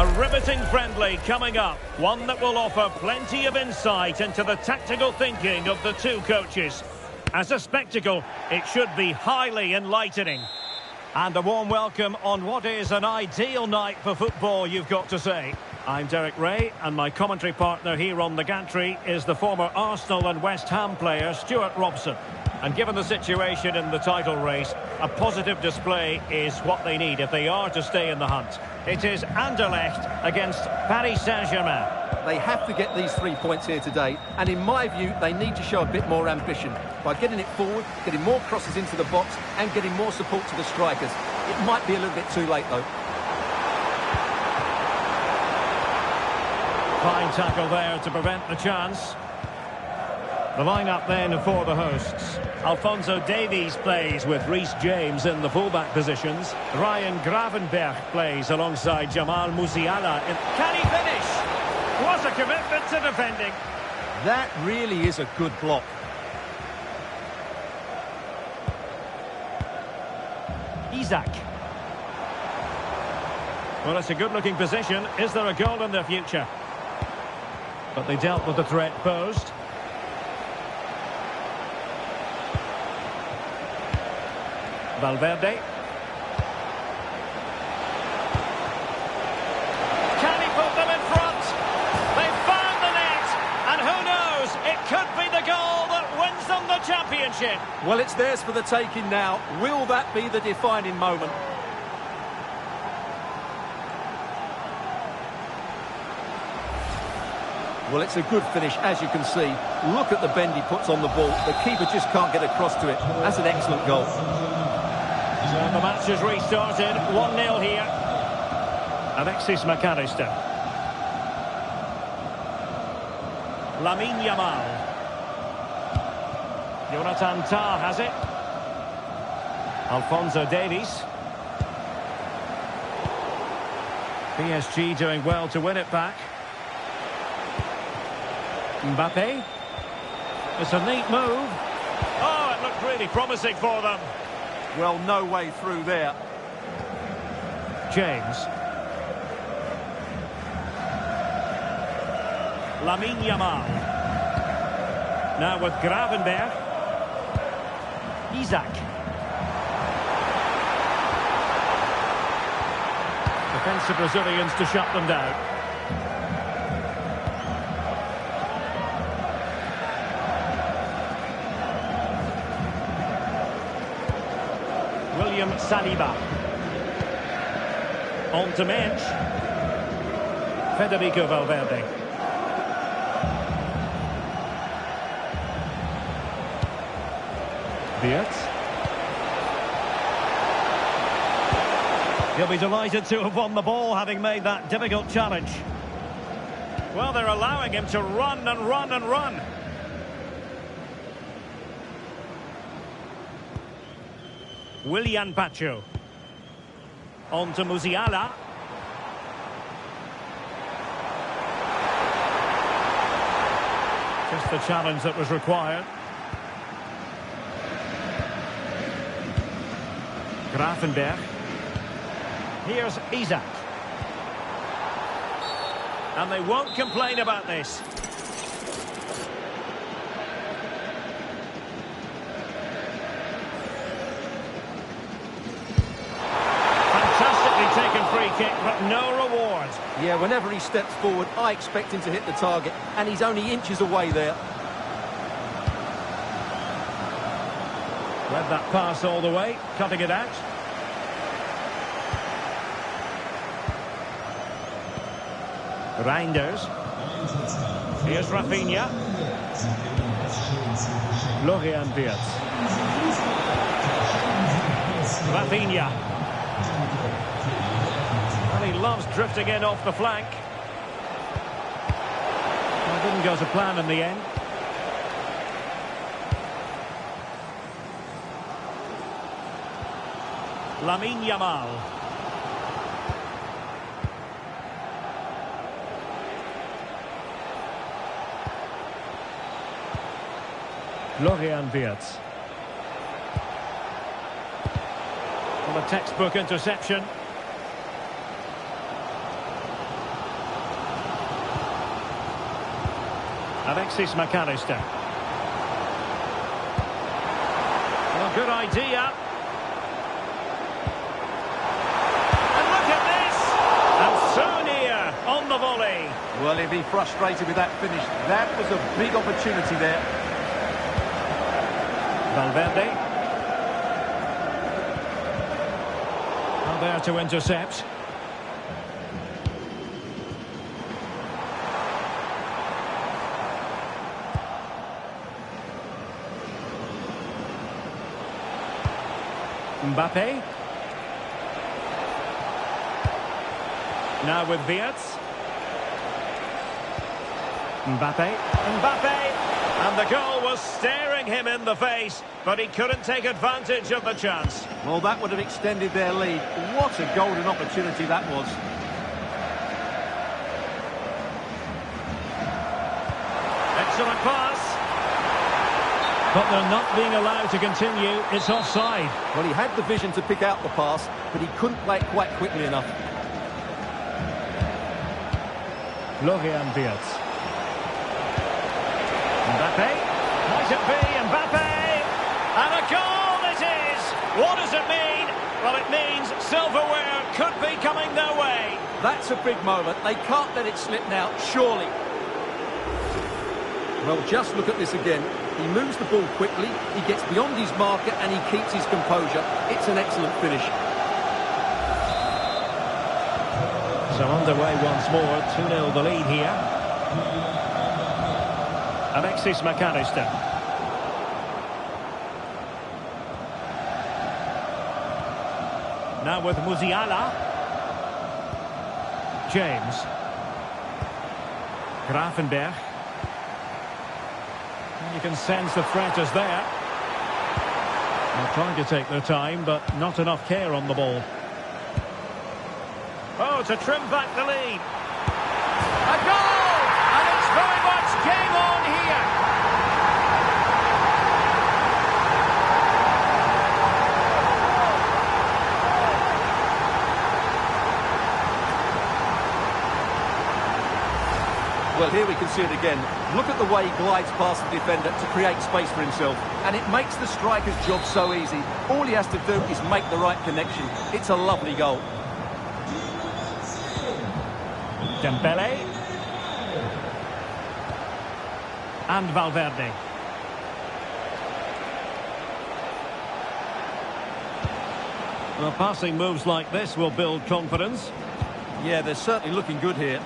A riveting friendly coming up. One that will offer plenty of insight into the tactical thinking of the two coaches. As a spectacle, it should be highly enlightening. And a warm welcome on what is an ideal night for football, you've got to say. I'm Derek Ray, and my commentary partner here on the gantry is the former Arsenal and West Ham player Stuart Robson. And given the situation in the title race, a positive display is what they need if they are to stay in the hunt. It is Anderlecht against Paris Saint-Germain. They have to get these 3 points here today, and in my view, they need to show a bit more ambition by getting it forward, getting more crosses into the box, and getting more support to the strikers. It might be a little bit too late, though. Fine tackle there to prevent the chance. The line-up then for the hosts. Alphonso Davies plays with Reece James in the fullback positions. Ryan Gravenberch plays alongside Jamal Musiala. Can he finish? What a commitment to defending. That really is a good block. Isaac. Well, it's a good-looking position. Is there a goal in their future? But they dealt with the threat posed. Valverde. Can he put them in front? They've found the net. And who knows, it could be the goal that wins them the championship. Well, it's theirs for the taking now. Will that be the defining moment? Well, it's a good finish, as you can see. Look at the bend he puts on the ball. The keeper just can't get across to it. That's an excellent goal. So the match has restarted. 1-0 here. Alexis McAllister. Lamine Yamal. Jonathan Tah has it. Alphonso Davies. PSG doing well to win it back. Mbappe. It's a neat move. Oh, it looked really promising for them. Well, no way through there. James. Lamine Yamal. Now with Gravenberch. Isaac. Defensive Brazilians to shut them down. William Saliba. On to Mensch. Federico Valverde. Wirtz. He'll be delighted to have won the ball, having made that difficult challenge. Well, they're allowing him to run and run and run. Willian Pacho. On to Musiala. Just the challenge that was required. Gravenberch. Here's Isaac. And they won't complain about this. Taken free kick, but no reward. Yeah, whenever he steps forward, I expect him to hit the target, and he's only inches away there. Led that pass all the way, cutting it out. Reinders. Here's Rafinha. Florian Wirtz. Rafinha. And he loves drifting in off the flank. Well, didn't go to plan in the end. Lamine Yamal. Florian Wirtz. Well, a textbook interception. Alexis McAllister. Well, good idea. And look at this! And so near on the volley. Well, he'll be frustrated with that finish. That was a big opportunity there. Valverde. Now there to intercept. Mbappe. Now with Wirtz. Mbappe. And the goal was staring him in the face, but he couldn't take advantage of the chance. Well, that would have extended their lead. What a golden opportunity that was. Excellent pass. But they're not being allowed to continue. It's offside. Well, he had the vision to pick out the pass, but he couldn't play it quite quickly enough. Florian Wirtz. Mbappe. Might it be Mbappe? And a goal it is! What does it mean? Well, it means silverware could be coming their way. That's a big moment. They can't let it slip now, surely. Well, just look at this again. He moves the ball quickly, he gets beyond his marker and he keeps his composure. It's an excellent finish. So underway once more, 2-0 the lead here. Alexis McAllister. Now with Musiala. James. Gravenberch. And you can sense the threat is there. They're trying to take their time, but not enough care on the ball. Oh, to trim back the lead. A goal! And it's very much game on here. Well, here we can see it again. Look at the way he glides past the defender to create space for himself. And it makes the striker's job so easy. All he has to do is make the right connection. It's a lovely goal. Dembele. And Valverde. Well, passing moves like this will build confidence. Yeah, they're certainly looking good here.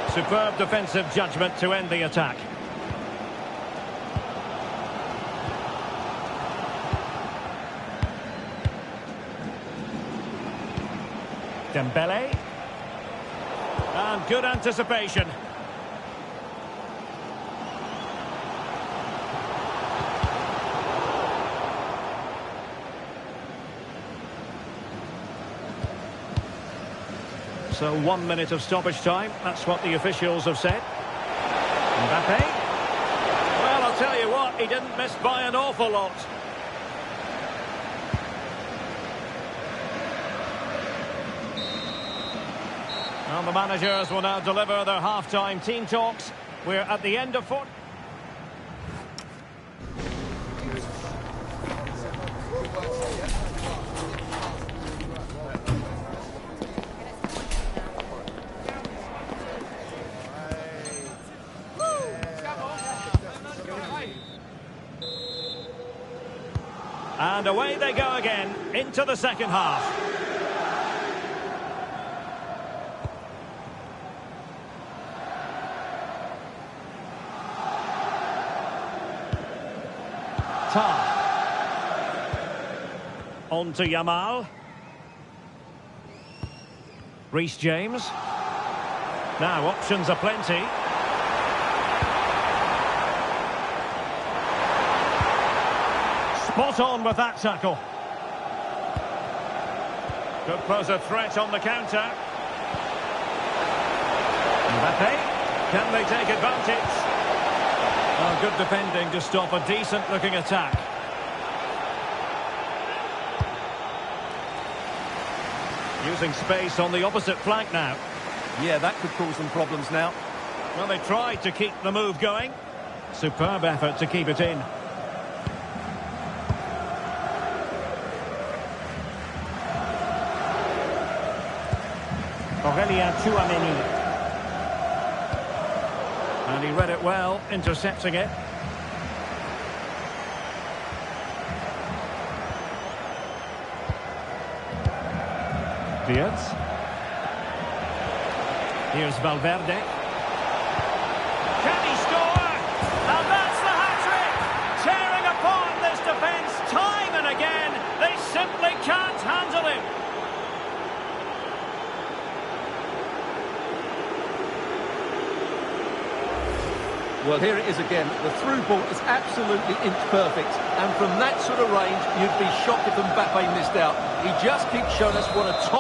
Superb defensive judgment to end the attack. Dembele. And good anticipation. So 1 minute of stoppage time. That's what the officials have said. Mbappe. Well, I'll tell you what, he didn't miss by an awful lot. And the managers will now deliver their half-time team talks. We're at the end of 4. And away they go again into the second half. On to Yamal. Reece James. Now options are plenty. Spot on with that tackle. Could pose a threat on the counter. Mbappe. Can they take advantage? Oh, good defending to stop a decent-looking attack. Using space on the opposite flank now. Yeah, that could cause them problems now. Well, they tried to keep the move going. Superb effort to keep it in. Aurélien Tchouaméni. And he read it well, intercepting it. Diaz. Here's Valverde. Can he score? And that's the hat-trick! Tearing upon this defence time and again. They simply can't handle him. Well, here it is again. The through ball is absolutely inch perfect. And from that sort of range, you'd be shocked if Mbappe missed out. He just keeps showing us what a top...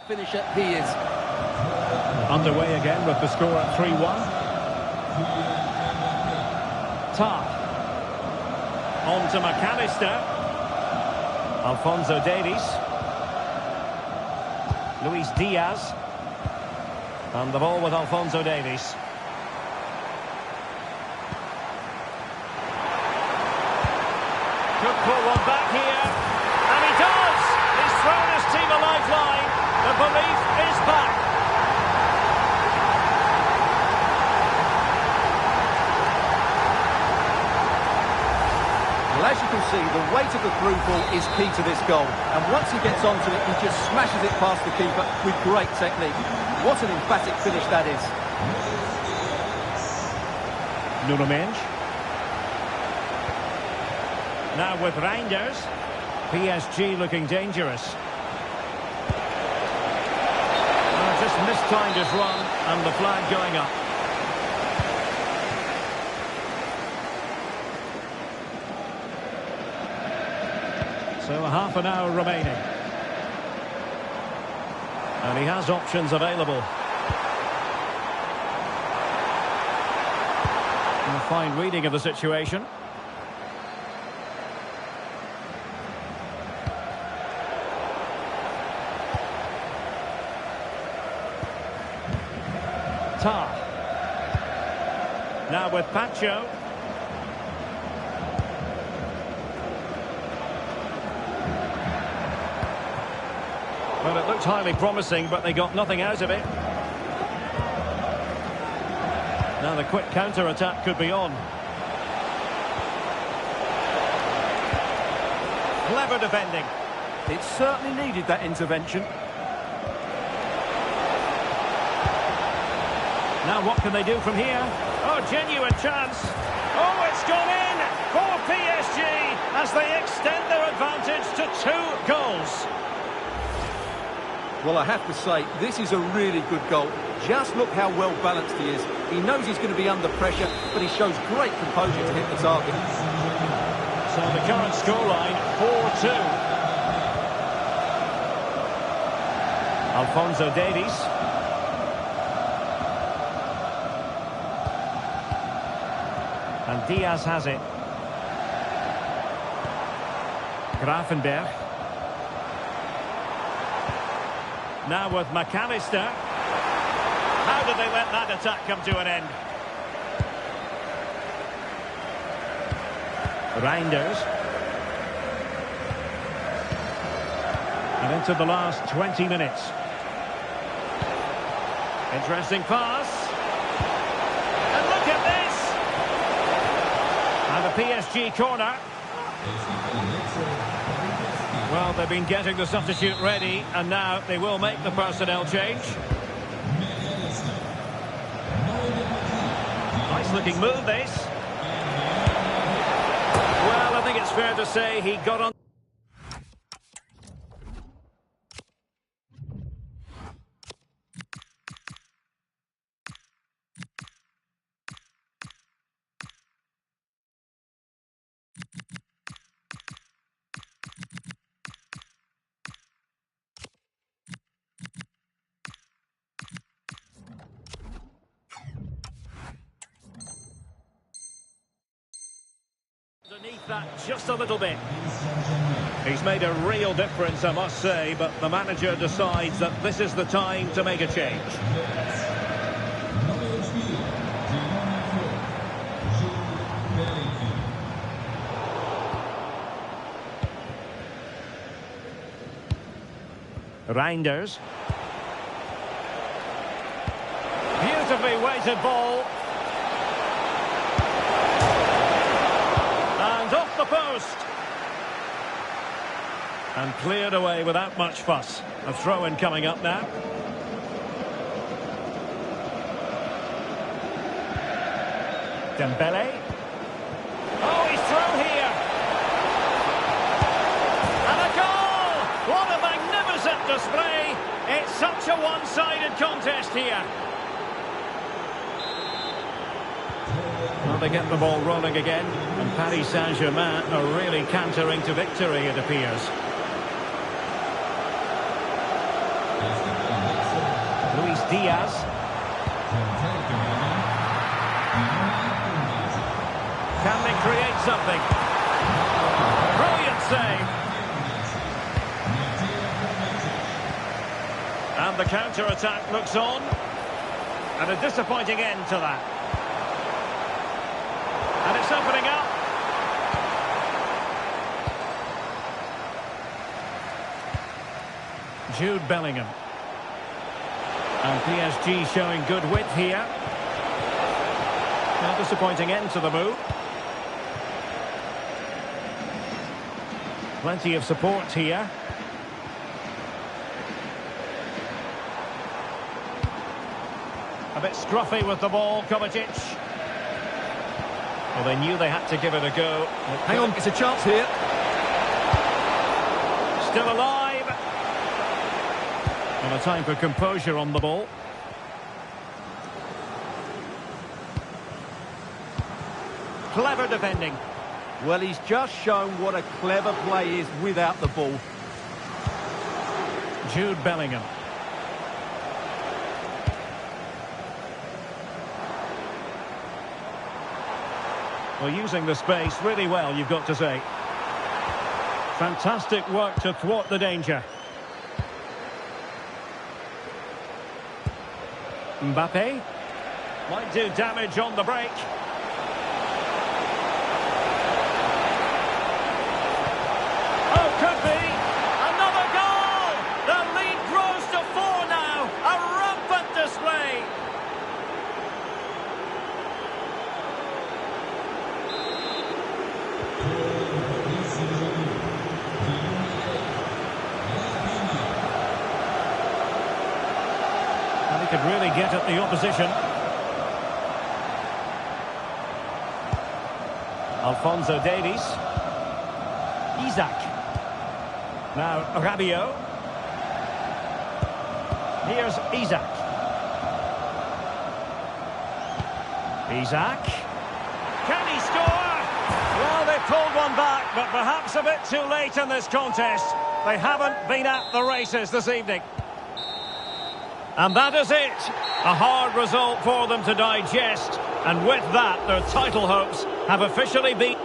finisher he is. Underway again with the score at 3-1. Tar. On to McAllister. Alphonso Davies. Luis Diaz. And the ball with Alphonso Davies. Could pull one back here. And he does! He's thrown his team a lifeline. The belief is back. Well, as you can see, the weight of the through ball is key to this goal. And once he gets onto it, he just smashes it past the keeper with great technique. What an emphatic finish that is. Nuno Mendes. Now with Reinders. PSG looking dangerous. Just mistimed his run and the flag going up. So half an hour remaining. And he has options available. And a fine reading of the situation. Tar. Now with Pacho. Well, it looked highly promising, but they got nothing out of it. Now the quick counter-attack could be on. Clever defending. It certainly needed that intervention. Now what can they do from here? Oh, genuine chance. Oh, it's gone in for PSG as they extend their advantage to 2 goals. Well, I have to say, this is a really good goal. Just look how well balanced he is. He knows he's going to be under pressure, but he shows great composure to hit the target. So the current scoreline, 4-2. Alphonso Davies. And Diaz has it. Grafenberg. Now with McAllister. How did they let that attack come to an end? Reinders. And into the last 20 minutes. Interesting pass. And look at this! And a PSG corner. Well, they've been getting the substitute ready, and now they will make the personnel change. Nice looking move, this. Well, I think it's fair to say he got on. that just a little bit. He's made a real difference, I must say, but the manager decides that this is the time to make a change. Reinders. Beautifully weighted ball. And off the post. And cleared away without much fuss. A throw-in coming up now. Dembele. Oh, he's through here. And a goal! What a magnificent display. It's such a one-sided contest here. Well, they get the ball rolling again. And Paris Saint-Germain are really cantering to victory, it appears. Luis Diaz. Can they create something? Brilliant save. And the counter-attack looks on. And a disappointing end to that. And it's opening up. Jude Bellingham. And PSG showing good width here. A disappointing end to the move. Plenty of support here. A bit scruffy with the ball, Kovacic. Well, they knew they had to give it a go. Hang on, it's a chance here. Still alive. And a time for composure on the ball. Clever defending. Well, he's just shown what a clever play is without the ball. Jude Bellingham. Well, using the space really well, you've got to say. Fantastic work to thwart the danger. Mbappe might do damage on the break. Oh, could be another goal. The lead grows to 4 now. A rampant display. He could really get at the opposition. Alphonso Davies. Isaac. Now Rabiot. Here's Isaac. Isaac. Can he score? Well, they pulled one back, but perhaps a bit too late in this contest. They haven't been at the races this evening. And that is it. A hard result for them to digest. And with that, their title hopes have officially been...